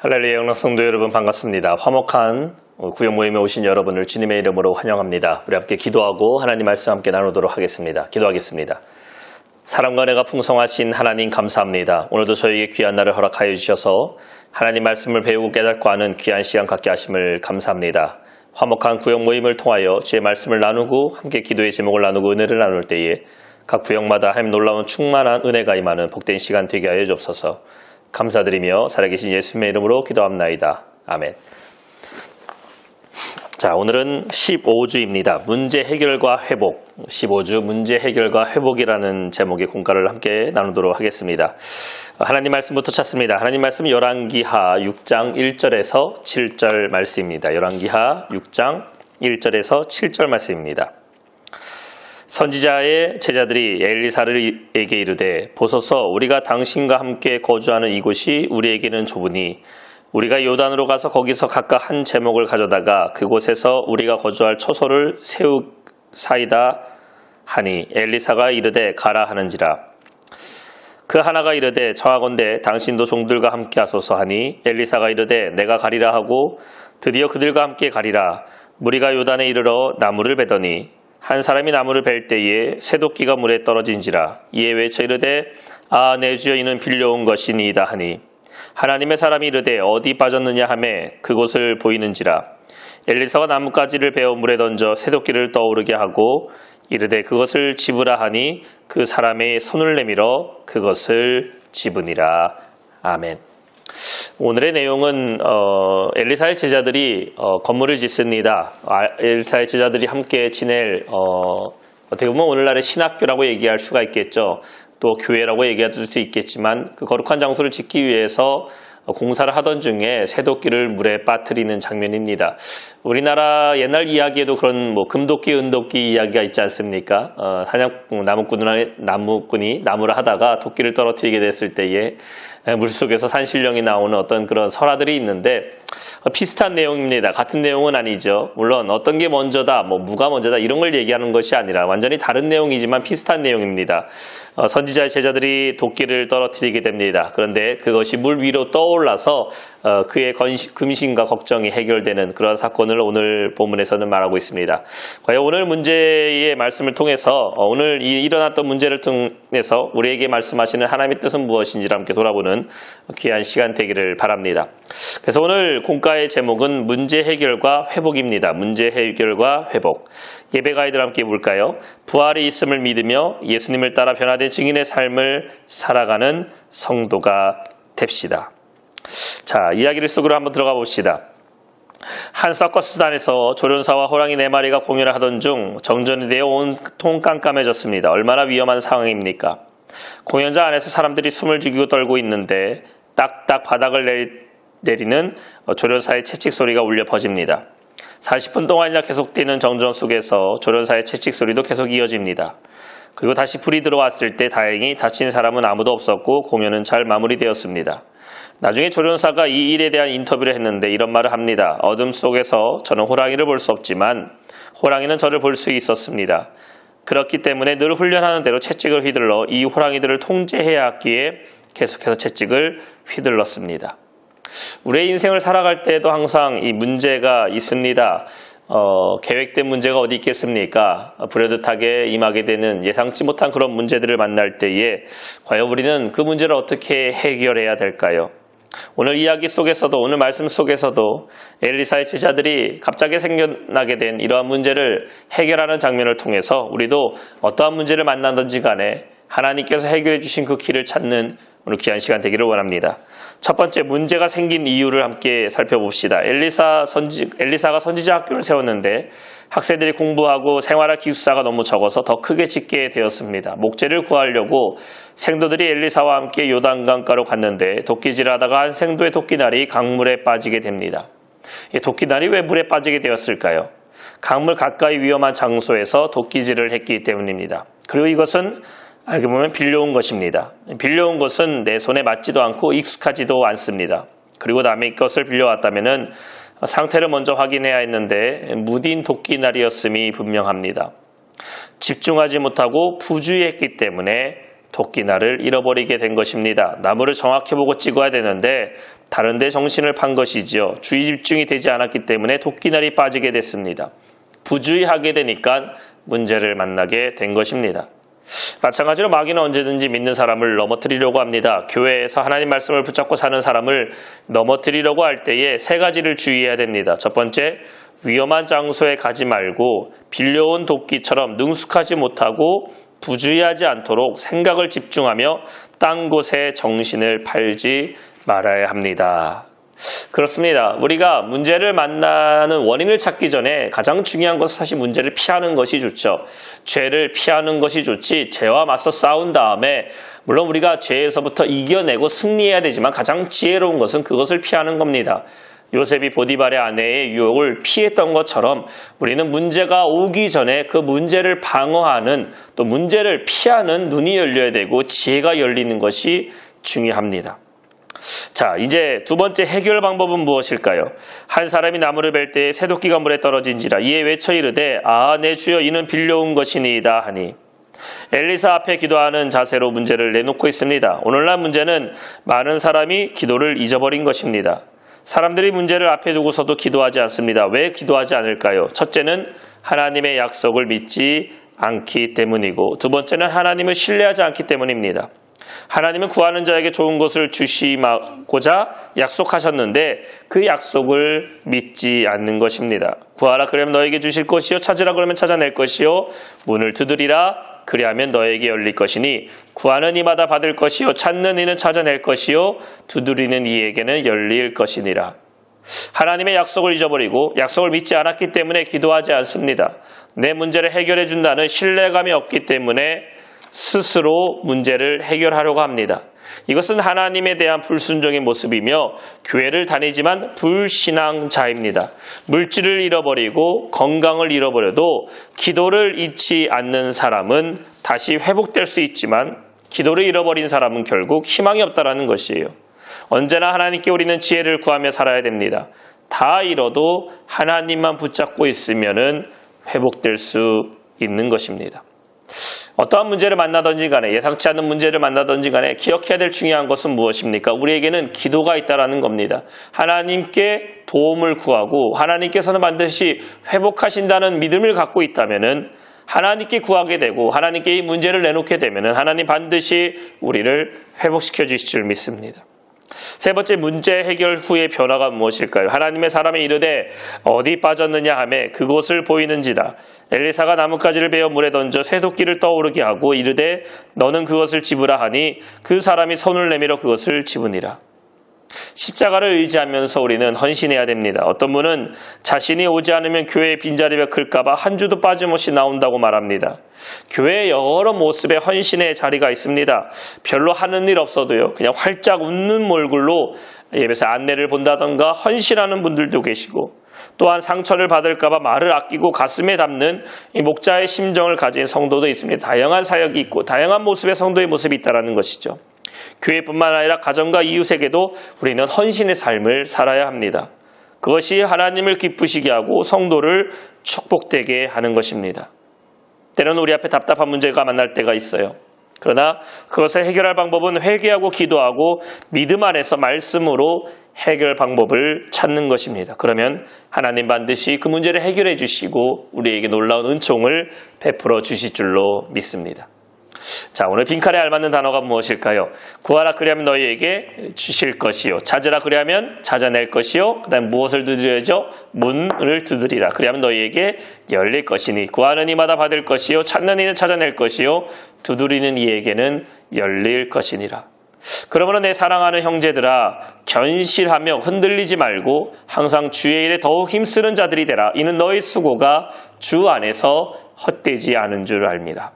할렐루야 영락 성도 여러분 반갑습니다. 화목한 구역 모임에 오신 여러분을 주님의 이름으로 환영합니다. 우리 함께 기도하고 하나님 말씀 함께 나누도록 하겠습니다. 기도하겠습니다. 사랑과 은혜가 풍성하신 하나님 감사합니다. 오늘도 저에게 귀한 날을 허락하여 주셔서 하나님 말씀을 배우고 깨닫고 하는 귀한 시간 갖게 하심을 감사합니다. 화목한 구역 모임을 통하여 주의 말씀을 나누고 함께 기도의 제목을 나누고 은혜를 나눌 때에 각 구역마다 하나님 놀라운 충만한 은혜가 임하는 복된 시간 되게 하여 주옵소서. 감사드리며 살아계신 예수님의 이름으로 기도합나이다. 아멘. 자, 오늘은 15주입니다. 문제 해결과 회복. 15주 문제 해결과 회복이라는 제목의 공과를 함께 나누도록 하겠습니다. 하나님 말씀부터 찾습니다. 하나님 말씀 열왕기하 6장 1절에서 7절 말씀입니다. 열왕기하 6장 1절에서 7절 말씀입니다. 선지자의 제자들이 엘리사에게 이르되 보소서 우리가 당신과 함께 거주하는 이곳이 우리에게는 좁으니 우리가 요단으로 가서 거기서 각각 한 제목을 가져다가 그곳에서 우리가 거주할 처소를 세우사이다 하니 엘리사가 이르되 가라 하는지라. 그 하나가 이르되 청하건대 당신도 종들과 함께 하소서 하니 엘리사가 이르되 내가 가리라 하고 드디어 그들과 함께 가리라. 무리가 요단에 이르러 나무를 베더니 한 사람이 나무를 벨 때에 쇠도끼가 물에 떨어진지라. 이에 외쳐 이르되 아 내 주여 이는 빌려온 것이니이다 하니 하나님의 사람이 이르되 어디 빠졌느냐 하매 그곳을 보이는지라. 엘리사가 나뭇가지를 베어 물에 던져 쇠도끼를 떠오르게 하고 이르되 그것을 집으라 하니 그 사람의 손을 내밀어 그것을 집으니라. 아멘. 오늘의 내용은 엘리사의 제자들이 건물을 짓습니다. 엘리사의 제자들이 함께 지낼 어떻게 보면 오늘날의 신학교라고 얘기할 수가 있겠죠. 또 교회라고 얘기할 수 있겠지만 그 거룩한 장소를 짓기 위해서 공사를 하던 중에 쇠도끼를 물에 빠뜨리는 장면입니다. 우리나라 옛날 이야기에도 그런 금도끼, 은도끼 이야기가 있지 않습니까? 나무꾼이 나무를 하다가 도끼를 떨어뜨리게 됐을 때에 물속에서 산신령이 나오는 어떤 그런 설화들이 있는데 비슷한 내용입니다. 같은 내용은 아니죠. 물론 어떤 게 먼저다, 무가 먼저다 이런 걸 얘기하는 것이 아니라 완전히 다른 내용이지만 비슷한 내용입니다. 선지자의 제자들이 도끼를 떨어뜨리게 됩니다. 그런데 그것이 물 위로 떠올라서 그의 근심과 걱정이 해결되는 그런 사건을 오늘 본문에서는 말하고 있습니다. 과연 오늘 문제의 말씀을 통해서 오늘 일어났던 문제를 통해서 우리에게 말씀하시는 하나님의 뜻은 무엇인지를 함께 돌아보는 귀한 시간 되기를 바랍니다. 그래서 오늘 공과의 제목은 문제 해결과 회복입니다. 문제 해결과 회복. 예배 가이드를 함께 볼까요? 부활이 있음을 믿으며 예수님을 따라 변화된 증인의 삶을 살아가는 성도가 됩시다. 자, 이야기를 속으로 한번 들어가 봅시다. 한 서커스단에서 조련사와 호랑이 4마리가 공연을 하던 중 정전이 되어 온통 깜깜해졌습니다. 얼마나 위험한 상황입니까? 공연장 안에서 사람들이 숨을 죽이고 떨고 있는데 딱딱 바닥을 내리는 조련사의 채찍 소리가 울려 퍼집니다. 40분 동안이나 계속되는 정전 속에서 조련사의 채찍 소리도 계속 이어집니다. 그리고 다시 불이 들어왔을 때 다행히 다친 사람은 아무도 없었고 공연은 잘 마무리되었습니다. 나중에 조련사가 이 일에 대한 인터뷰를 했는데 이런 말을 합니다. 어둠 속에서 저는 호랑이를 볼 수 없지만 호랑이는 저를 볼 수 있었습니다. 그렇기 때문에 늘 훈련하는 대로 채찍을 휘둘러 이 호랑이들을 통제해야 하기에 계속해서 채찍을 휘둘렀습니다. 우리의 인생을 살아갈 때에도 항상 이 문제가 있습니다. 계획된 문제가 어디 있겠습니까? 불현듯하게 임하게 되는 예상치 못한 그런 문제들을 만날 때에 과연 우리는 그 문제를 어떻게 해결해야 될까요? 오늘 이야기 속에서도 오늘 말씀 속에서도 엘리사의 제자들이 갑자기 생겨나게 된 이러한 문제를 해결하는 장면을 통해서 우리도 어떠한 문제를 만나든지 간에 하나님께서 해결해 주신 그 길을 찾는 오늘 귀한 시간 되기를 원합니다. 첫 번째 문제가 생긴 이유를 함께 살펴봅시다. 엘리사가 선지자 학교를 세웠는데 학생들이 공부하고 생활할 기숙사가 너무 적어서 더 크게 짓게 되었습니다. 목재를 구하려고 생도들이 엘리사와 함께 요단강가로 갔는데 도끼질하다가 한 생도의 도끼날이 강물에 빠지게 됩니다. 이 도끼날이 왜 물에 빠지게 되었을까요? 강물 가까이 위험한 장소에서 도끼질을 했기 때문입니다. 그리고 이것은 알고 보면 빌려온 것입니다. 빌려온 것은 내 손에 맞지도 않고 익숙하지도 않습니다. 그리고 남의 것을 빌려왔다면 상태를 먼저 확인해야 했는데 무딘 도끼날이었음이 분명합니다. 집중하지 못하고 부주의했기 때문에 토끼날을 잃어버리게 된 것입니다. 나무를 정확히 보고 찍어야 되는데 다른 데 정신을 판 것이지요. 주의 집중이 되지 않았기 때문에 토끼날이 빠지게 됐습니다. 부주의하게 되니까 문제를 만나게 된 것입니다. 마찬가지로 마귀는 언제든지 믿는 사람을 넘어뜨리려고 합니다. 교회에서 하나님 말씀을 붙잡고 사는 사람을 넘어뜨리려고 할 때에 세 가지를 주의해야 됩니다. 첫 번째, 위험한 장소에 가지 말고 빌려온 도끼처럼 능숙하지 못하고 부주의하지 않도록 생각을 집중하며 딴 곳에 정신을 팔지 말아야 합니다. 그렇습니다. 우리가 문제를 만나는 원인을 찾기 전에 가장 중요한 것은 사실 문제를 피하는 것이 좋죠. 죄를 피하는 것이 좋지 죄와 맞서 싸운 다음에 물론 우리가 죄에서부터 이겨내고 승리해야 되지만 가장 지혜로운 것은 그것을 피하는 겁니다. 요셉이 보디발의 아내의 유혹을 피했던 것처럼 우리는 문제가 오기 전에 그 문제를 방어하는 또 문제를 피하는 눈이 열려야 되고 지혜가 열리는 것이 중요합니다. 자, 이제 두 번째 해결 방법은 무엇일까요? 한 사람이 나무를 벨 때에 새도끼가 물에 떨어진지라 이에 외쳐 이르되 내 주여 이는 빌려온 것이니이다 하니 엘리사 앞에 기도하는 자세로 문제를 내놓고 있습니다. 오늘날 문제는 많은 사람이 기도를 잊어버린 것입니다. 사람들이 문제를 앞에 두고서도 기도하지 않습니다. 왜 기도하지 않을까요? 첫째는 하나님의 약속을 믿지 않기 때문이고 두 번째는 하나님을 신뢰하지 않기 때문입니다. 하나님은 구하는 자에게 좋은 것을 주시고자 약속하셨는데 그 약속을 믿지 않는 것입니다. 구하라 그러면 너에게 주실 것이요 찾으라 그러면 찾아낼 것이요 문을 두드리라 그리하면 너에게 열릴 것이니 구하는 이마다 받을 것이요 찾는 이는 찾아낼 것이요 두드리는 이에게는 열릴 것이니라. 하나님의 약속을 잊어버리고 약속을 믿지 않았기 때문에 기도하지 않습니다. 내 문제를 해결해 준다는 신뢰감이 없기 때문에 스스로 문제를 해결하려고 합니다. 이것은 하나님에 대한 불순종의 모습이며 교회를 다니지만 불신앙자입니다. 물질을 잃어버리고 건강을 잃어버려도 기도를 잊지 않는 사람은 다시 회복될 수 있지만 기도를 잃어버린 사람은 결국 희망이 없다라는 것이에요. 언제나 하나님께 우리는 지혜를 구하며 살아야 됩니다. 다 잃어도 하나님만 붙잡고 있으면은 회복될 수 있는 것입니다. 어떠한 문제를 만나든지 간에 예상치 않는 문제를 만나든지 간에 기억해야 될 중요한 것은 무엇입니까? 우리에게는 기도가 있다라는 겁니다. 하나님께 도움을 구하고 하나님께서는 반드시 회복하신다는 믿음을 갖고 있다면은 하나님께 구하게 되고 하나님께 이 문제를 내놓게 되면은 하나님 반드시 우리를 회복시켜 주실 줄 믿습니다. 세 번째 문제 해결 후의 변화가 무엇일까요? 하나님의 사람이 이르되 어디 빠졌느냐 하매 그곳을 보이는지라. 엘리사가 나뭇가지를 베어 물에 던져 쇠도끼를 떠오르게 하고 이르되 너는 그것을 집으라 하니 그 사람이 손을 내밀어 그것을 집으니라. 십자가를 의지하면서 우리는 헌신해야 됩니다. 어떤 분은 자신이 오지 않으면 교회의 빈자리가 클까 봐 한 주도 빠짐없이 나온다고 말합니다. 교회에 여러 모습의 헌신의 자리가 있습니다. 별로 하는 일 없어도요. 그냥 활짝 웃는 얼굴로 예배에서 안내를 본다던가 헌신하는 분들도 계시고 또한 상처를 받을까 봐 말을 아끼고 가슴에 담는 이 목자의 심정을 가진 성도도 있습니다. 다양한 사역이 있고 다양한 모습의 성도의 모습이 있다는 것이죠. 교회뿐만 아니라 가정과 이웃에게도 우리는 헌신의 삶을 살아야 합니다. 그것이 하나님을 기쁘시게 하고 성도를 축복되게 하는 것입니다. 때로는 우리 앞에 답답한 문제가 만날 때가 있어요. 그러나 그것을 해결할 방법은 회개하고 기도하고 믿음 안에서 말씀으로 해결 방법을 찾는 것입니다. 그러면 하나님 반드시 그 문제를 해결해 주시고 우리에게 놀라운 은총을 베풀어 주실 줄로 믿습니다. 자, 오늘 빈칸에 알맞는 단어가 무엇일까요? 구하라 그리하면 너희에게 주실 것이요 찾으라 그리하면 찾아낼 것이요 그 다음 무엇을 두드려야죠? 문을 두드리라 그리하면 너희에게 열릴 것이니 구하는 이마다 받을 것이요 찾는 이는 찾아낼 것이요 두드리는 이에게는 열릴 것이니라. 그러므로 내 사랑하는 형제들아 견실하며 흔들리지 말고 항상 주의 일에 더욱 힘쓰는 자들이 되라. 이는 너희 수고가 주 안에서 헛되지 않은 줄 압니다.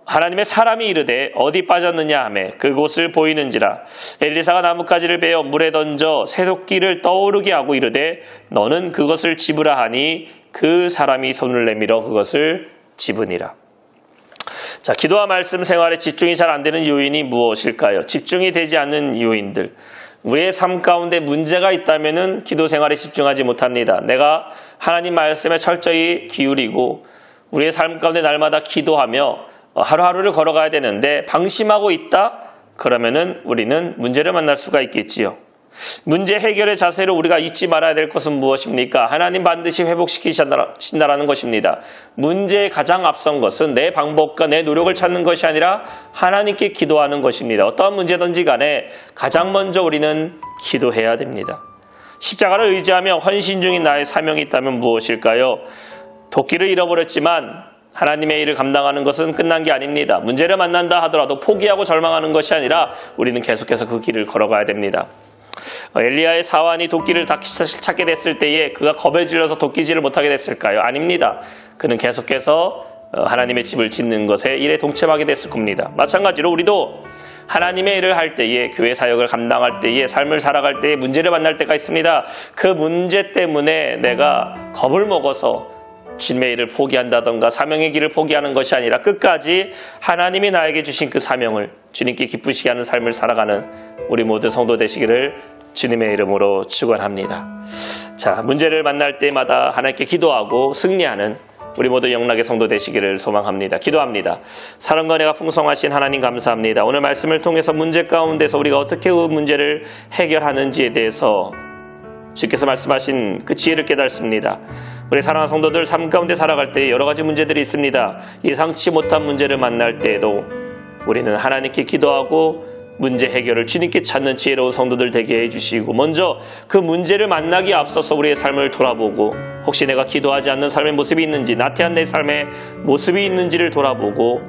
하나님의 사람이 이르되 어디 빠졌느냐 하매 그곳을 보이는지라. 엘리사가 나뭇가지를 베어 물에 던져 쇠도끼를 떠오르게 하고 이르되 너는 그것을 집으라 하니 그 사람이 손을 내밀어 그것을 집으니라. 자, 기도와 말씀 생활에 집중이 잘 안 되는 요인이 무엇일까요? 집중이 되지 않는 요인들. 우리의 삶 가운데 문제가 있다면은 기도 생활에 집중하지 못합니다. 내가 하나님 말씀에 철저히 기울이고 우리의 삶 가운데 날마다 기도하며 하루하루를 걸어가야 되는데 방심하고 있다? 그러면은 우리는 문제를 만날 수가 있겠지요. 문제 해결의 자세로 우리가 잊지 말아야 될 것은 무엇입니까? 하나님 반드시 회복시키신다라는 것입니다. 문제의 가장 앞선 것은 내 방법과 내 노력을 찾는 것이 아니라 하나님께 기도하는 것입니다. 어떠한 문제든지 간에 가장 먼저 우리는 기도해야 됩니다. 십자가를 의지하며 헌신 중인 나의 사명이 있다면 무엇일까요? 도끼를 잃어버렸지만 하나님의 일을 감당하는 것은 끝난 게 아닙니다. 문제를 만난다 하더라도 포기하고 절망하는 것이 아니라 우리는 계속해서 그 길을 걸어가야 됩니다. 엘리야의 사환이 도끼를 찾게 됐을 때에 그가 겁에 질려서 도끼질을 못하게 됐을까요? 아닙니다. 그는 계속해서 하나님의 집을 짓는 것에 일에 동참하게 됐을 겁니다. 마찬가지로 우리도 하나님의 일을 할 때에, 교회 사역을 감당할 때에, 삶을 살아갈 때에 문제를 만날 때가 있습니다. 그 문제 때문에 내가 겁을 먹어서 주님의 일을 포기한다던가 사명의 길을 포기하는 것이 아니라 끝까지 하나님이 나에게 주신 그 사명을 주님께 기쁘시게 하는 삶을 살아가는 우리 모두 성도 되시기를 주님의 이름으로 축원합니다. 자, 문제를 만날 때마다 하나님께 기도하고 승리하는 우리 모두 영락의 성도 되시기를 소망합니다. 기도합니다. 사랑과 은혜가 풍성하신 하나님 감사합니다. 오늘 말씀을 통해서 문제 가운데서 우리가 어떻게 그 문제를 해결하는지에 대해서 주께서 말씀하신 그 지혜를 깨닫습니다. 우리 사랑하는 성도들 삶 가운데 살아갈 때 여러 가지 문제들이 있습니다. 예상치 못한 문제를 만날 때에도 우리는 하나님께 기도하고 문제 해결을 주님께 찾는 지혜로운 성도들 되게 해주시고, 먼저 그 문제를 만나기 앞서서 우리의 삶을 돌아보고 혹시 내가 기도하지 않는 삶의 모습이 있는지, 나태한 내 삶의 모습이 있는지를 돌아보고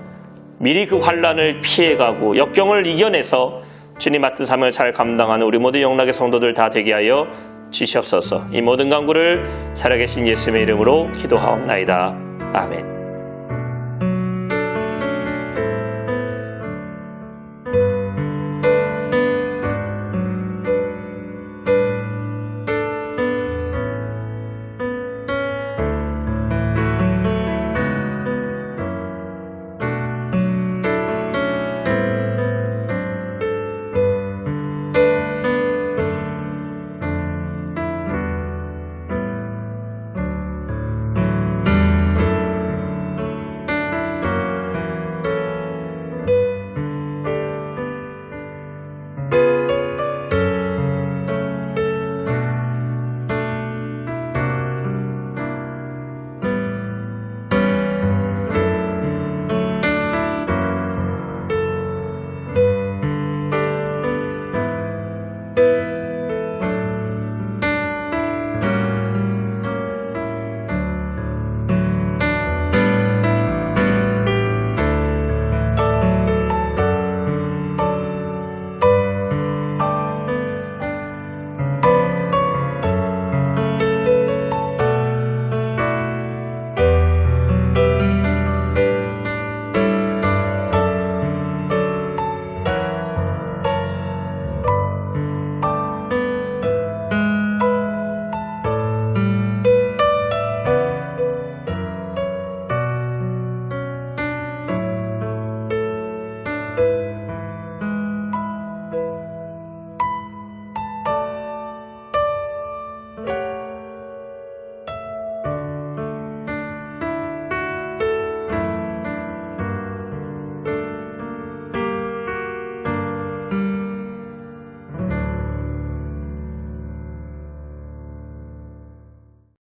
미리 그 환난을 피해가고 역경을 이겨내서 주님 맡은 삶을 잘 감당하는 우리 모두 영락의 성도들 다 되게 하여 주시옵소서. 이 모든 간구를 살아계신 예수님의 이름으로 기도하옵나이다. 아멘.